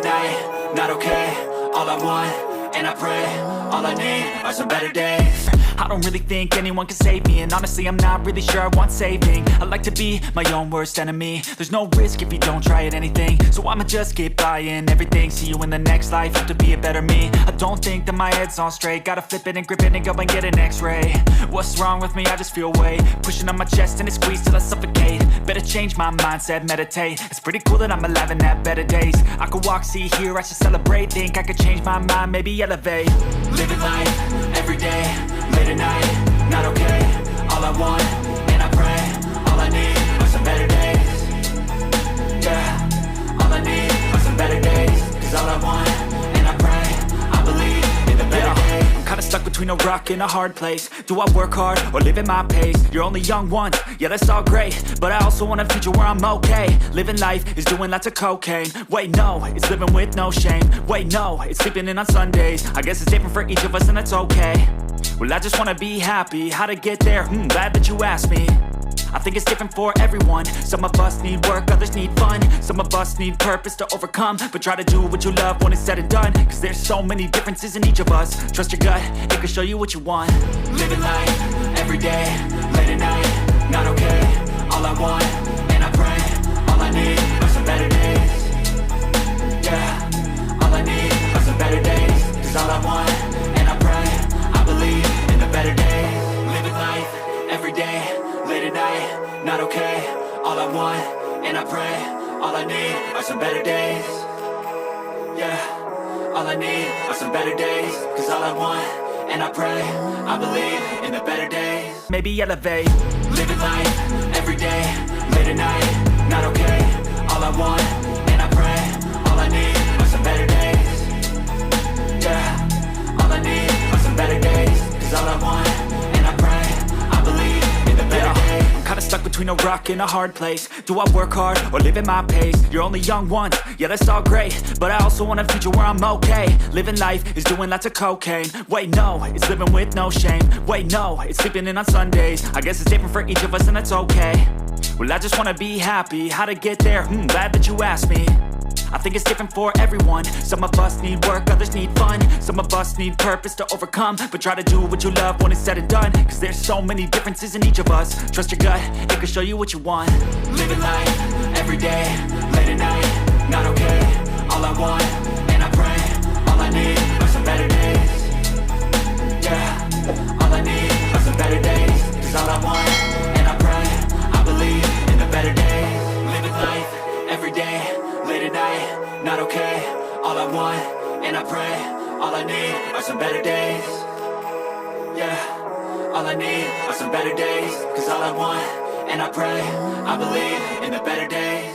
at night, not okay. All I want, and I pray, all I need are some better days. I don't really think anyone can save me, and honestly I'm not really sure I want saving. I like to be my own worst enemy. There's no risk if you don't try at anything, so I'ma just keep buying everything. See you in the next life, have to be a better me. I don't think that my head's on straight, gotta flip it and grip it and go and get an x-ray. What's wrong with me? I just feel weight pushing on my chest and it squeezes till I suffocate. Better change my mindset, meditate. It's pretty cool that I'm alive and have better days. I could walk, see, hear, I should celebrate. Think I could change my mind, maybe elevate. Living life, every day, late at night, not okay. All I want, and I pray, all I need are some better days. Yeah, all I need are some better days. Cause all I want, and I pray, I believe in the better days. I'm kinda stuck between a rock and a hard place. Do I work hard or live at my pace? You're only young once, yeah that's all great, but I also want a future where I'm okay. Living life is doing lots of cocaine. Wait no, it's living with no shame. Wait no, it's sleeping in on Sundays. I guess it's different for each of us and that's okay. Well I just wanna be happy, how to get there? Glad that you asked me. I think it's different for everyone. Some of us need work, others need fun. Some of us need purpose to overcome. But try to do what you love when it's said and done. Cause there's so many differences in each of us. Trust your gut, it can show you what you want. Living life, every day, late at night, not okay. All I want, and I pray, all I need are some better days. Yeah, all I need are some better days. Cause all I want, and I pray, I believe in the better days. Living life, every day, late at night, not okay. All I want, and I pray, all I need are some better days. Yeah, all I need are some better days. Cause all I want, and I pray, I believe in the better days. Maybe elevate. Living life, every day, late at night, not okay. All I want, and I pray, all I need are some better days. Yeah, all I need are some better days. Cause all I want, and I pray, I believe in the better days. I'm kinda stuck between a rock and a hard place. Do I work hard or live at my pace? You're only young once, yeah that's all great, but I also want a future where I'm okay. Living life is doing lots of cocaine. Wait no, it's living with no shame. Wait no, it's sleeping in on Sundays. I guess it's different for each of us and that's okay. Well I just wanna be happy, how to get there? Glad that you asked me. I think it's different for everyone. Some of us need work, others need fun. Some of us need purpose to overcome. But try to do what you love when it's said and done. Cause there's so many differences in each of us. Trust your gut, it can show you what you want. Living life, every day, late at night, not okay. All I want, and I pray, all I need are some better days. Yeah, all I need are some better days. Cause all I want, and I pray, I believe in the better days. Living life, every day, late at night, not okay. All I want, and I pray, all I need are some better days. Yeah, all I need are some better days. Cause all I want, and I pray, I believe in the better days.